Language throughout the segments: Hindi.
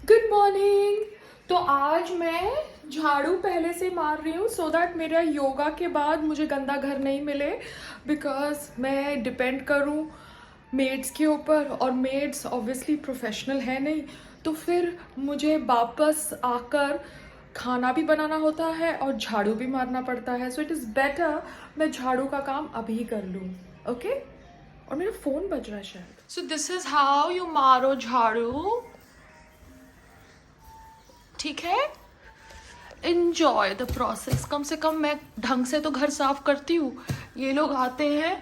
Good morning. तो आज मैं झाड़ू पहले से मार रही हूँ सो दैट मेरा योगा के बाद मुझे गंदा घर नहीं मिले, बिकॉज मैं डिपेंड करूँ मेड्स के ऊपर और मेड्स ऑब्वियसली प्रोफेशनल है नहीं, तो फिर मुझे वापस आकर खाना भी बनाना होता है और झाड़ू भी मारना पड़ता है। सो इट इज़ बेटर मैं झाड़ू का काम अभी कर लूँ। ओके और मेरा फ़ोन बज रहा है शायद। So this is how you मारो झाड़ू, ठीक है। Enjoy the process. कम से कम मैं ढंग से तो घर साफ करती हूँ, ये लोग आते हैं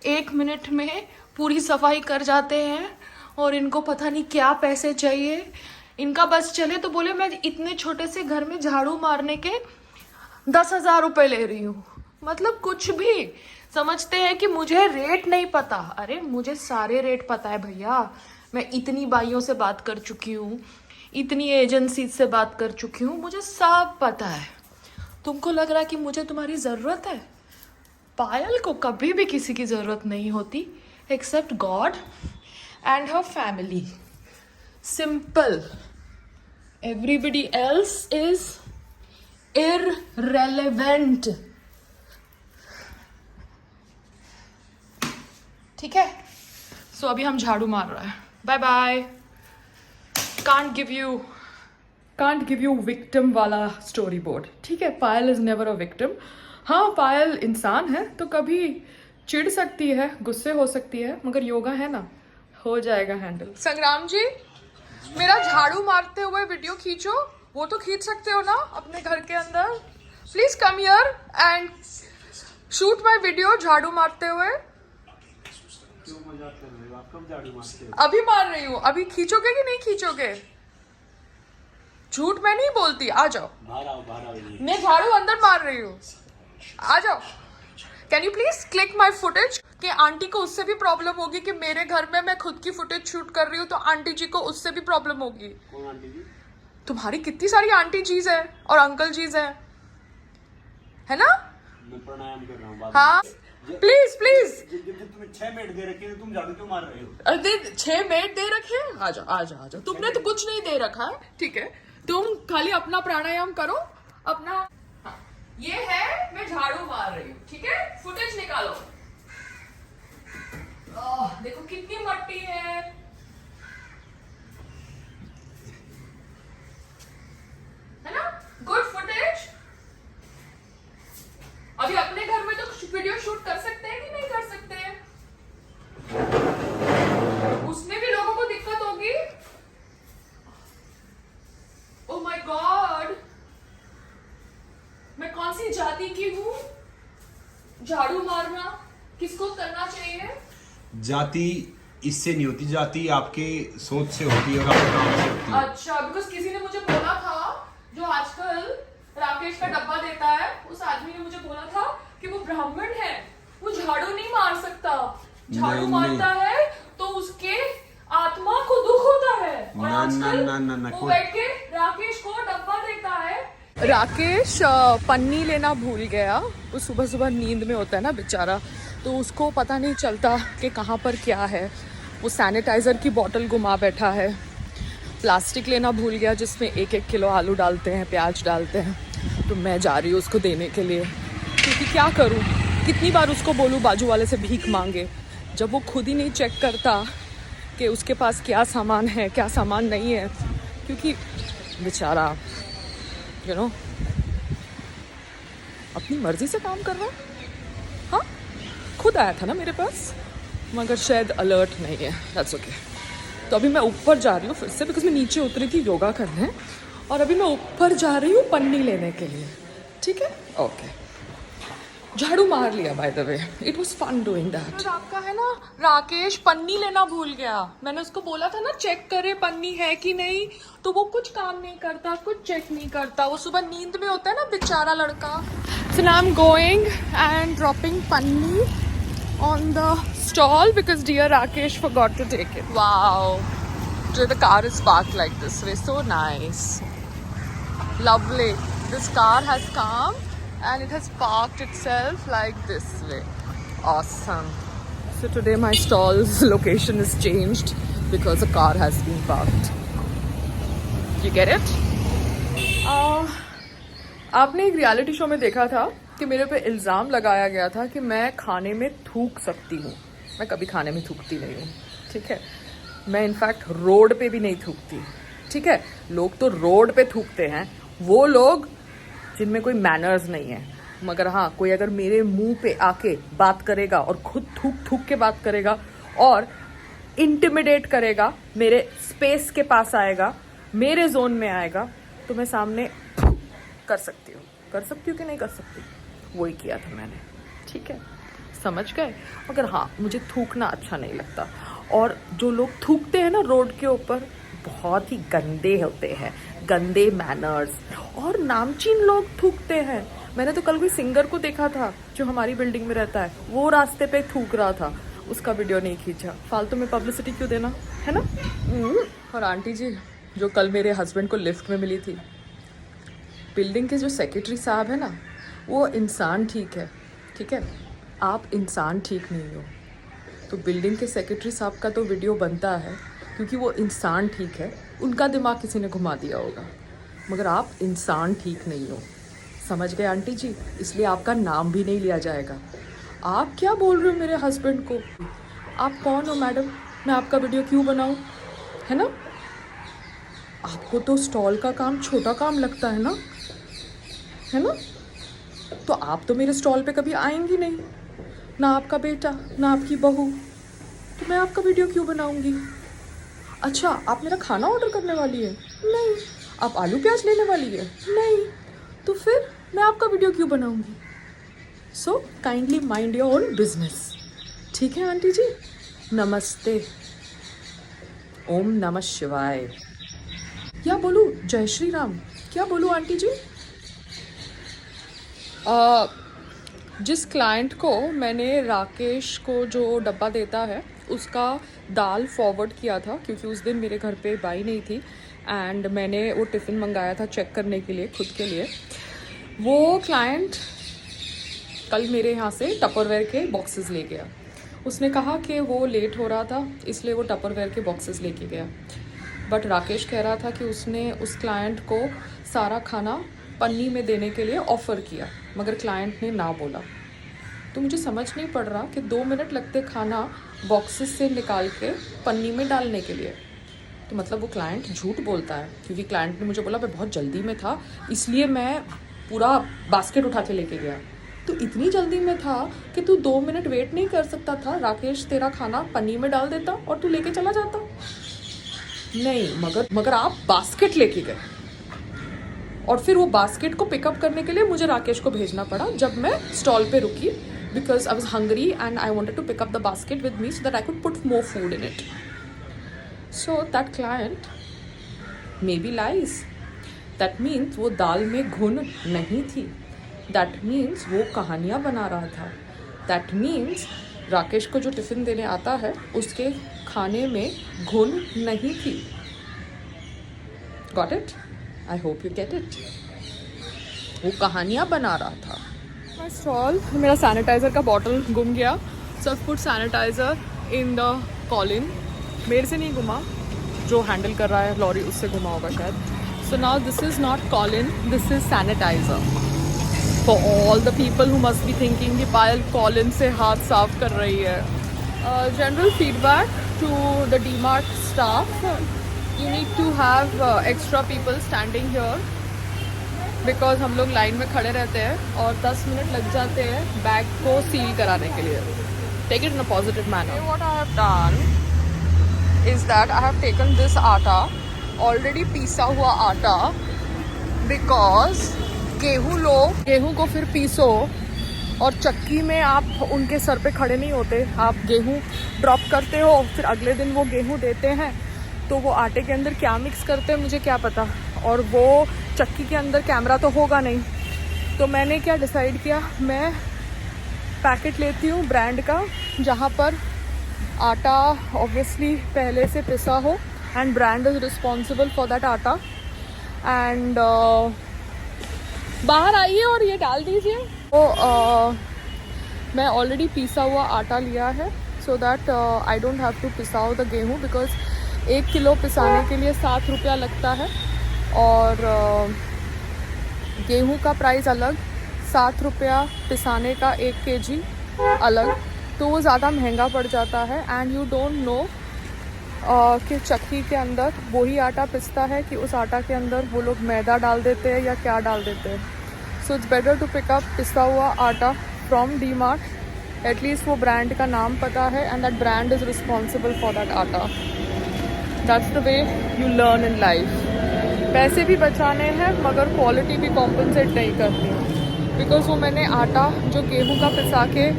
1 मिनट में पूरी सफाई कर जाते हैं और इनको पता नहीं क्या पैसे चाहिए। इनका बस चले तो बोले मैं इतने छोटे से घर में झाड़ू मारने के 10,000 रुपये ले रही हूँ। मतलब कुछ भी समझते हैं कि मुझे रेट नहीं पता। अरे मुझे सारे रेट पता है भैया, मैं इतनी बाइयों से बात कर चुकी हूँ, इतनी एजेंसी से बात कर चुकी हूँ, मुझे सब पता है। तुमको लग रहा है कि मुझे तुम्हारी ज़रूरत है? पायल को कभी भी किसी की ज़रूरत नहीं होती except God and her family. Simple. Everybody else is irrelevant. ठीक है। सो अभी हम झाड़ू मार रहे हैं। Bye bye. Can't give you victim वाला स्टोरी बोर्ड, ठीक है। Payal is never a victim. हाँ पायल इंसान है तो कभी चिढ़ सकती है, गुस्से हो सकती है, मगर योगा है ना, हो जाएगा हैंडल। संग्राम जी मेरा झाड़ू मारते हुए वीडियो खींचो। वो तो खींच सकते हो ना अपने घर के अंदर। Please come here and shoot my video झाड़ू मारते हुए। क्यों मजाक कर रहे हो? आप कब झाड़ू मारते हो? अभी मार रही हूँ। अभी खींचोगे कि नहीं खींचोगे? झूठ मैं नहीं बोलती। आ जाओ, बाहर आओ, बाहर आओ। मैं झाड़ू अंदर मार रही हूँ, आ जाओ। Can you please click my footage? कि आंटी को उससे भी प्रॉब्लम होगी कि मेरे घर में मैं खुद की फुटेज शूट कर रही हूँ, तो आंटी जी को उससे भी प्रॉब्लम होगी। कौन आंटी जी? तुम्हारी कितनी सारी आंटी जीज है और अंकल जीज है ना? मैं प्राणायाम कर रहा हूँ। हाँ प्लीज प्लीज। तुम्हें 6 मिनट दे रखे हैं, तुम झाड़ू क्यों मार रहे हो? अरे 6 मिनट दे रखे हैं? आ जाओ आ जाओ आ जाओ। तुमने तो कुछ नहीं दे रखा है, ठीक है। तुम खाली अपना प्राणायाम करो अपना। हाँ, ये है मैं झाड़ू मार रही हूँ, ठीक है। फुटेज निकालो। देखो कितनी मट्टी है ना? Good footage. अभी अपने घर में तो वीडियो शूट कर सकते हैं कि नहीं कर सकते हैं? उसमें भी लोगों को दिक्कत होगी। ओह माय गॉड, मैं कौन सी जाति की हूँ? झाड़ू मारना किसको करना चाहिए? जाति इससे नहीं होती, जाति आपके सोच से होती है और आपके काम से होती है। अच्छा, बिकॉज किसी ने मुझे बोला था, जो आजकल राकेश का डब्बा देता है, उस आदमी ने मुझे बोला था कि वो ब्राह्मण है, वो झाड़ू नहीं मार सकता। झाड़ू मारता है तो उसके आत्मा को दुख होता है। और आजकल वो बैठ के राकेश को डब्बा देता है। राकेश पन्नी लेना भूल गया। वो सुबह सुबह नींद में होता है ना बेचारा, तो उसको पता नहीं चलता कि कहाँ पर क्या है। वो सैनिटाइज़र की बोतल घुमा बैठा है। प्लास्टिक लेना भूल गया जिसमें 1-1 किलो आलू डालते हैं, प्याज डालते हैं। तो मैं जा रही हूँ उसको देने के लिए, क्योंकि क्या करूँ, कितनी बार उसको बोलूँ बाजू वाले से भीख मांगे, जब वो खुद ही नहीं चेक करता कि उसके पास क्या सामान है क्या सामान नहीं है। क्योंकि बेचारा यू नो अपनी मर्जी से काम कर रहा है। हाँ खुद आया था ना मेरे पास, मगर शायद अलर्ट नहीं है। That's okay. तो अभी मैं ऊपर जा रही हूँ फिर से, बिकॉज मैं नीचे उतरी थी योगा करने, और अभी मैं ऊपर जा रही हूँ पन्नी लेने के लिए, ठीक है। ओके झाड़ू मार लिया by the way, it was fun doing that. आपका है ना राकेश पन्नी लेना भूल गया। मैंने उसको बोला था ना चेक करे पन्नी है कि नहीं, तो वो कुछ काम नहीं करता, कुछ चेक नहीं करता। वो सुबह नींद में होता है ना बेचारा लड़का। सो now I am going and dropping पन्नी on the stall because dear Rakesh forgot to take it. Wow, the car is parked like this way, so nice, lovely. This car has come and it has parked itself like this way. Awesome. So today my stall's location is changed because a car has been parked. You get it? आपने एक रियलिटी शो में देखा था कि मेरे पे इल्ज़ाम लगाया गया था कि मैं खाने में थूक सकती हूँ। मैं कभी खाने में थूकती नहीं हूँ, ठीक है। मैं इनफैक्ट रोड पे भी नहीं थूकती, ठीक है। लोग तो रोड पे थूकते हैं, वो लोग जिनमें कोई मैनर्स नहीं है। मगर हाँ, कोई अगर मेरे मुंह पे आके बात करेगा और खुद थूक थूक के बात करेगा और इंटिमिडेट करेगा, मेरे स्पेस के पास आएगा, मेरे जोन में आएगा, तो मैं सामने कर सकती हूँ कि नहीं कर सकती? वही किया था मैंने, ठीक है, समझ गए। मगर हाँ, मुझे थूकना अच्छा नहीं लगता। और जो लोग थूकते हैं ना रोड के ऊपर, बहुत ही गंदे होते हैं, गंदे मैनर्स, और नामचीन लोग थूकते हैं। मैंने तो कल कोई सिंगर को देखा था जो हमारी बिल्डिंग में रहता है, वो रास्ते पे थूक रहा था, उसका वीडियो नहीं खींचा। फालतू में पब्लिसिटी क्यों देना, है ना। और आंटी जी जो कल मेरे हस्बैंड को लिफ्ट में मिली थी, बिल्डिंग के जो सेक्रेटरी साहब है ना, वो इंसान ठीक है, ठीक है, आप इंसान ठीक नहीं हो। तो बिल्डिंग के सेक्रेटरी साहब का तो वीडियो बनता है क्योंकि वो इंसान ठीक है, उनका दिमाग किसी ने घुमा दिया होगा, मगर आप इंसान ठीक नहीं हो, समझ गए आंटी जी। इसलिए आपका नाम भी नहीं लिया जाएगा। आप क्या बोल रहे हो मेरे हस्बैंड को? आप कौन हो मैडम, मैं आपका वीडियो क्यों बनाऊं, है ना। आपको तो स्टॉल का काम छोटा काम लगता है ना, है ना। तो आप तो मेरे स्टॉल पे कभी आएंगी नहीं, ना आपका बेटा ना आपकी बहू, तो मैं आपका वीडियो क्यों बनाऊंगी? अच्छा, आप मेरा खाना ऑर्डर करने वाली है? नहीं। आप आलू प्याज लेने वाली है? नहीं। तो फिर मैं आपका वीडियो क्यों बनाऊंगी? So kindly mind your own business, ठीक है आंटी जी। नमस्ते, ओम नमः शिवाय। क्या बोलूँ, जय श्री राम, क्या बोलूँ आंटी जी? जिस क्लाइंट को मैंने राकेश को जो डब्बा देता है उसका दाल फॉरवर्ड किया था, क्योंकि उस दिन मेरे घर पे बाई नहीं थी एंड मैंने वो टिफ़िन मंगाया था चेक करने के लिए, खुद के लिए। वो क्लाइंट कल मेरे यहाँ से टपरवेयर के बॉक्सेस ले गया। उसने कहा कि वो लेट हो रहा था इसलिए वो टपरवेयर के बॉक्सेस लेके गया, बट राकेश कह रहा था कि उसने उस क्लाइंट को सारा खाना पन्नी में देने के लिए ऑफ़र किया, मगर क्लाइंट ने ना बोला। तो मुझे समझ नहीं पड़ रहा कि 2 मिनट लगते खाना बॉक्सेस से निकाल के पन्नी में डालने के लिए। तो मतलब वो क्लाइंट झूठ बोलता है, क्योंकि क्लाइंट ने मुझे बोला मैं बहुत जल्दी में था इसलिए मैं पूरा बास्केट उठा के लेके गया। तो इतनी जल्दी में था कि तू 2 मिनट वेट नहीं कर सकता था, राकेश तेरा खाना पन्नी में डाल देता और तू लेके चला जाता? नहीं, मगर आप बास्केट लेके गए, और फिर वो बास्केट को पिकअप करने के लिए मुझे राकेश को भेजना पड़ा जब मैं स्टॉल पे रुकी, because I was hungry and I wanted to pick up the basket with me so that I could put more food in it. So that client maybe lies. That means वो दाल में घुन नहीं थी. That means वो कहानियाँ बना रहा था. That means राकेश को जो टिफ़िन देने आता है उसके खाने में घुन नहीं थी. Got it? I hope you get it. वो कहानियाँ बना रहा था. My stall, मेरा सैनिटाइज़र का बॉटल गुम गया, so I've put sanitizer in the column. मेरे से नहीं घुमा, जो हैंडल कर रहा है लॉरी उससे घुमा होगा शायद. So now this is not column, this is sanitizer. For all the people who must be thinking कि पायल कॉलिन से हाथ साफ कर रही है. General feedback to the DMart staff, you need to have extra people standing here. Because हम लोग लाइन में खड़े रहते हैं और 10 मिनट लग जाते हैं बैग को सील कराने के लिए. Take it in a positive manner. What I have done is that I have taken this atta, already पीसा हुआ आटा, बिकॉज गेहूँ को फिर पीसो और चक्की में आप उनके सर पे खड़े नहीं होते, आप गेहूँ ड्रॉप करते हो, फिर अगले दिन वो गेहूँ देते हैं, तो वो आटे के अंदर क्या मिक्स करते हैं मुझे क्या पता, और वो चक्की के अंदर कैमरा तो होगा नहीं. तो मैंने क्या डिसाइड किया, मैं पैकेट लेती हूँ ब्रांड का जहाँ पर आटा ऑब्वियसली पहले से पिसा हो and brand is responsible for that आटा. एंड बाहर आइए और ये डाल दीजिए. तो मैं ऑलरेडी पिसा हुआ आटा लिया है so that I don't have to पिसाओ द गेहूँ, बिकॉज 1 किलो पिसाने के लिए 7 रुपया लगता है. और गेहूं का प्राइस अलग, 7 रुपया पिसाने का 1 kg अलग, तो वो ज़्यादा महंगा पड़ जाता है। एंड यू डोंट नो कि चक्की के अंदर वही आटा पिसता है कि उस आटा के अंदर वो लोग मैदा डाल देते हैं या क्या डाल देते हैं। So it's better to pick up पिसा हुआ आटा फ्रॉम डी मार्ट। एटलीस्ट वो ब्रांड का नाम पता है and that brand is responsible for that atta. That's the way you learn in life. पैसे भी बचाने हैं मगर क्वालिटी भी कॉम्पनसेट नहीं करनी। बिकॉज वो मैंने आटा जो गेहूं का पिसा के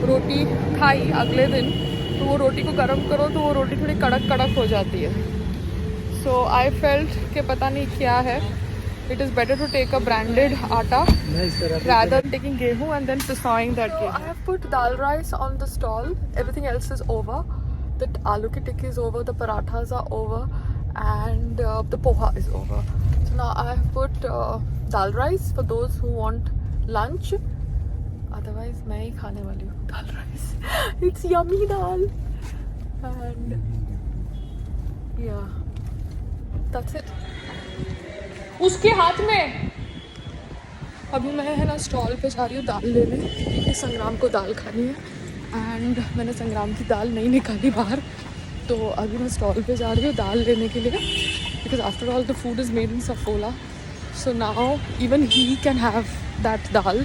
रोटी खाई अगले दिन, तो वो रोटी को गर्म करो तो वो रोटी थोड़ी कड़क कड़क हो जाती है। सो आई फेल्ट कि पता नहीं क्या है, it is better to take a branded atta rather than taking gehu and then pisawing that gehu. I have put dal rice on the stall. Everything else is over. The aloo ki tikki is over. The parathas are over, and the poha is over. So now I have put dal rice for those who want lunch. Otherwise, मैं ही खाने वाली हूँ dal rice. It's yummy dal, and yeah, that's it. उसके हाथ में अभी मैं है ना स्टॉल पे जा रही हूँ दाल लेने, क्योंकि संग्राम को दाल खानी है एंड मैंने संग्राम की दाल नहीं निकाली बाहर, तो अभी मैं स्टॉल पे जा रही हूँ दाल लेने के लिए। Because after all the food is made in Saffola, so now even he can have that dal.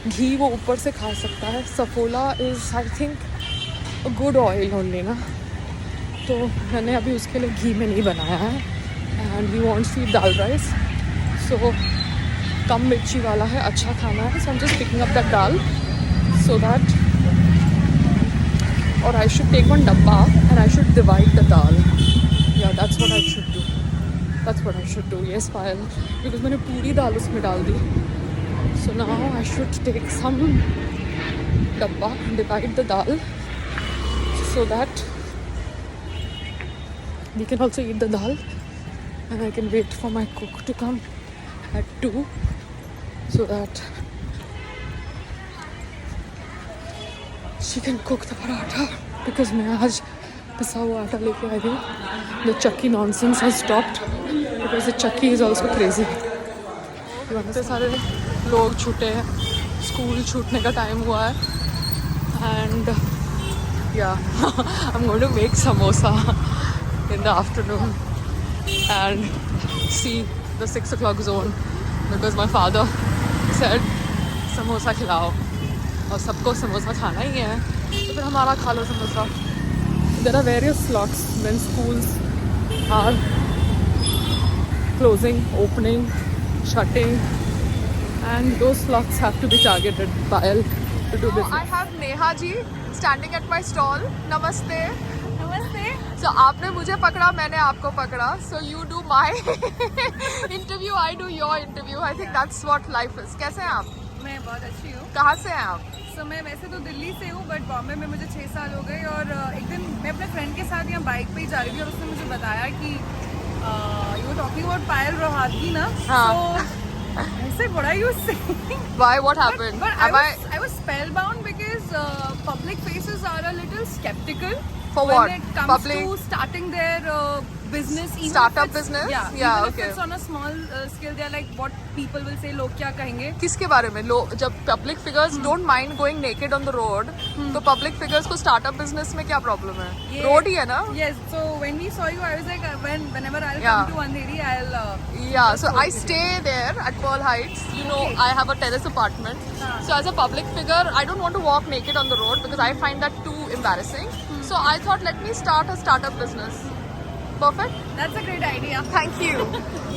घी वो ऊपर से खा सकता है। Saffola is I think a good oil only ना, तो मैंने अभी उसके लिए घी में नहीं बनाया है। And we wants to eat dal rice, so कम मिर्ची वाला है, अच्छा खाना है। So I am just picking up that dal so that, और I should take one dabba and I should divide the dal. या that's what I should do, that's what I should do. Yes Payal, because मैंने पूरी दाल उसमें डाल दी। So now I should take some dabba, divide the dal so that we can also eat the dal, and I can wait for my cook to come at 2 so that she can cook the paratha, because मैं आज पिसा हुआ आटा लेके आई हूँ। The chakki nonsense has stopped because the chakki is also crazy. इतने सारे लोग छूटे हैं, स्कूल छूटने का टाइम हुआ है and yeah, I'm going to make samosa in the afternoon and see the 6 o'clock zone, because my father said samosa खिलाओ, और सबको समोसा खाना ही है तो फिर हमारा खा लो samosa. There are various slots when schools are closing, opening, shutting, and those slots have to be targeted by to do business. I have Neha ji standing at my stall. Namaste. नमस्ते। So आपने मुझे पकड़ा, मैंने आपको पकड़ा. So you do my interview, I do your interview. I think that's what life is. कैसे हैं आप? मैं बहुत अच्छी हूँ। कहाँ से हैं आप? So मैं वैसे तो दिल्ली से हूँ, बट बॉम्बे में मुझे 6 साल हो गए। और एक दिन मैं अपने फ्रेंड के साथ यहाँ बाइक पे ही जा रही थी और उसने मुझे बताया कि यू टॉकिंग अबाउट पायल रोहातगी ना। हाँ. I said, what are you saying? Why? What happened? But I was spellbound because public faces are a little skeptical. For when what? it comes Public to starting their business, even startup if it's, business? yeah, Yeah, even okay. if it's on a small scale, they're like, what people will say, लोग क्या कहेंगे? किसके बारे में? लोग जब public figures don't mind going naked on the road, तो पब्लिक फिगर्स को स्टार्टअप बिजनेस में क्या प्रॉब्लम है? रोड ही है ना? Yes. So when we saw you, I was like, whenever I'll Yeah. come to Andheri, I'll. Yeah, so I stay there at Pearl Heights. You know, Okay. I have a terrace apartment. So as a public figure, I don't want to walk naked on the road because I find that too embarrassing. So I thought, let me start a startup business. Perfect. That's a great idea. Thank you.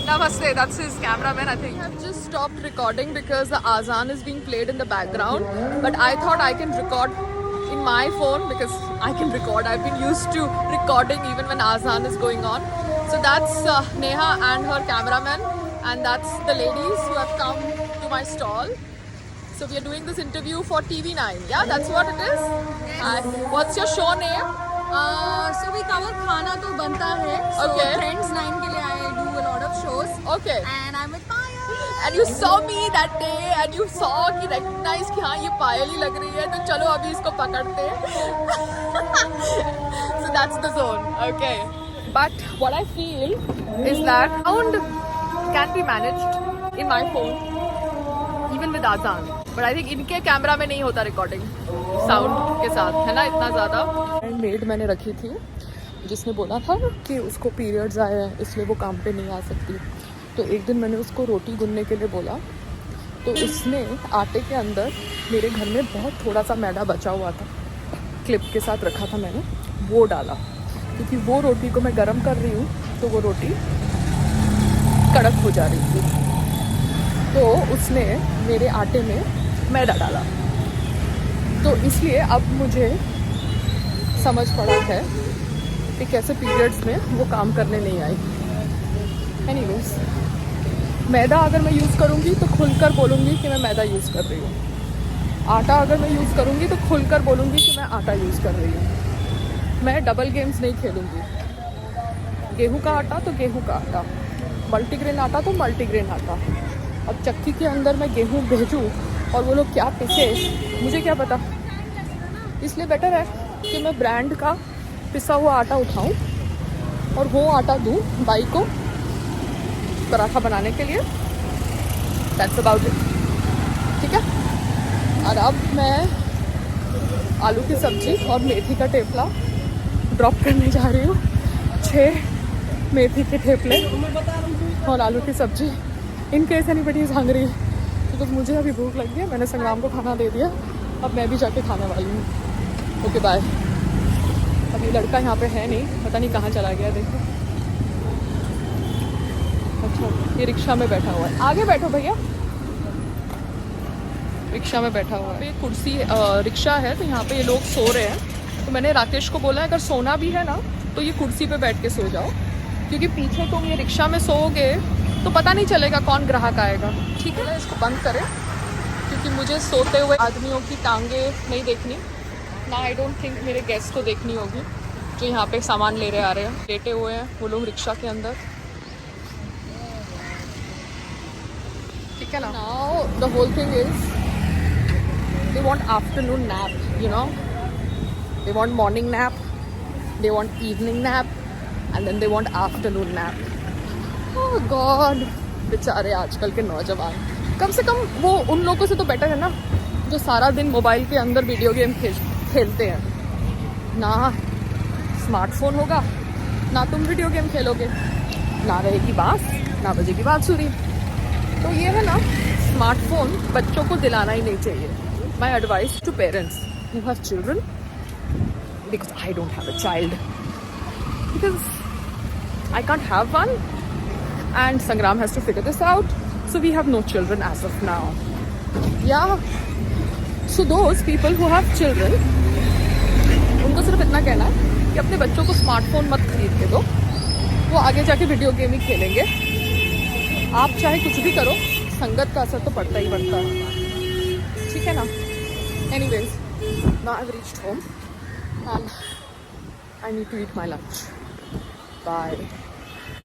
Namaste. That's his cameraman, I think. I have just stopped recording because the azan is being played in the background. But I thought I can record in my phone because I can record. I've been used to recording even when azan is going on. So that's Neha and her cameraman, and that's the ladies who have come to my stall. So we are doing this interview for TV9. Yeah, that's what it is. Yes. What's your show name? So we cover खाना तो बनता है. So Okay. Trends 9 के लिए I do a lot of shows. Okay. And I'm with Paya. And you saw me that day and you saw कि recognize कि हाँ ये पायल ही लग रही है, तो चलो अभी इसको पकड़ते हैं. So that's the zone. Okay. But what I feel is that around can be managed in my phone even with आजान, बट आई थिंक इनके कैमरा में नहीं होता रिकॉर्डिंग साउंड के साथ, है ना, इतना ज़्यादा। मेड मैंने रखी थी जिसने बोला था कि उसको पीरियड्स आए हैं इसलिए वो काम पे नहीं आ सकती, तो एक दिन मैंने उसको रोटी गूंदने के लिए बोला, तो उसने आटे के अंदर मेरे घर में बहुत थोड़ा सा मैदा बचा हुआ था, क्लिप के साथ रखा था मैंने, वो डाला, क्योंकि वो रोटी को मैं गर्म कर रही हूँ तो वो रोटी कड़क हो जा रही थी, तो उसने मेरे आटे में मैदा डाला। तो इसलिए अब मुझे समझ पड़ा है कि कैसे पीरियड्स में वो काम करने नहीं आई। एनीवेज, मैदा अगर मैं यूज़ करूँगी तो खुलकर बोलूँगी कि मैं मैदा यूज़ कर रही हूँ, आटा अगर मैं यूज़ करूँगी तो खुलकर बोलूँगी कि मैं आटा यूज़ कर रही हूँ। मैं डबल गेम्स नहीं खेलूँगी, गेहूँ का आटा तो गेहूँ का आटा, मल्टीग्रेन आटा तो मल्टीग्रेन आटा। अब चक्की के अंदर मैं गेहूँ भेजूँ और वो लोग क्या पिसे, मुझे क्या पता, इसलिए बेटर है कि मैं ब्रांड का पिसा हुआ आटा उठाऊँ और वो आटा दूँ बाई को पराठा बनाने के लिए। दैट्स अबाउट इट, ठीक है। और अब मैं आलू की सब्ज़ी और मेथी का ठेपला ड्रॉप करने जा रही हूँ। 6 मेथी के ठेपले और आलू की सब्ज़ी, in case anybody is hungry, because मुझे अभी भूख लगी है, मैंने संग्राम को खाना दे दिया, अब मैं भी जाके खाने वाली हूँ। Okay bye. अभी लड़का यहाँ पे है नहीं, पता नहीं कहाँ चला गया, देखो। अच्छा, ये रिक्शा में बैठा हुआ है, आगे बैठो भैया, रिक्शा में बैठा हुआ है। कुर्सी रिक्शा है तो यहाँ पे ये लोग सो रहे हैं, तो मैंने राकेश को बोला अगर सोना भी है ना तो ये कुर्सी पे बैठ के सो जाओ, क्योंकि पीछे तुम ये रिक्शा में सोओगे तो पता नहीं चलेगा कौन ग्राहक आएगा, ठीक है ना। इसको बंद करें क्योंकि मुझे सोते हुए आदमियों की टांगे नहीं देखनी ना, आई डोंट थिंक मेरे गेस्ट को देखनी होगी जो यहाँ पे सामान ले रहे आ रहे हैं, लेटे हुए हैं वो लोग रिक्शा के अंदर, ठीक है ना। Now the whole thing is they want afternoon nap, you know, they want morning nap, they want evening nap, and then they want afternoon nap. Oh God, बेचारे आजकल के नौजवान, कम से कम वो उन लोगों से तो बेटर है ना जो सारा दिन मोबाइल के अंदर वीडियो गेम खेलते हैं। ना स्मार्टफोन होगा, ना तुम वीडियो गेम खेलोगे, ना रहेगी बांस, ना बजेगी बांसुरी। तो ये है ना, स्मार्टफोन बच्चों को दिलाना ही नहीं चाहिए। My advice to parents who have children, because I don't have a child, because I can't have one, and Sangram has to figure this out, so we have no children as of now. Yeah, so those people who have children, उनको सिर्फ इतना कहना है कि अपने बच्चों को स्मार्टफोन मत खरीद के दो, वो आगे जाके वीडियो गेम ही खेलेंगे। आप चाहे कुछ भी करो, संगत का असर तो पड़ता ही पड़ता है, ठीक है ना। Anyways, now I've reached home and I need to eat my lunch. Bye.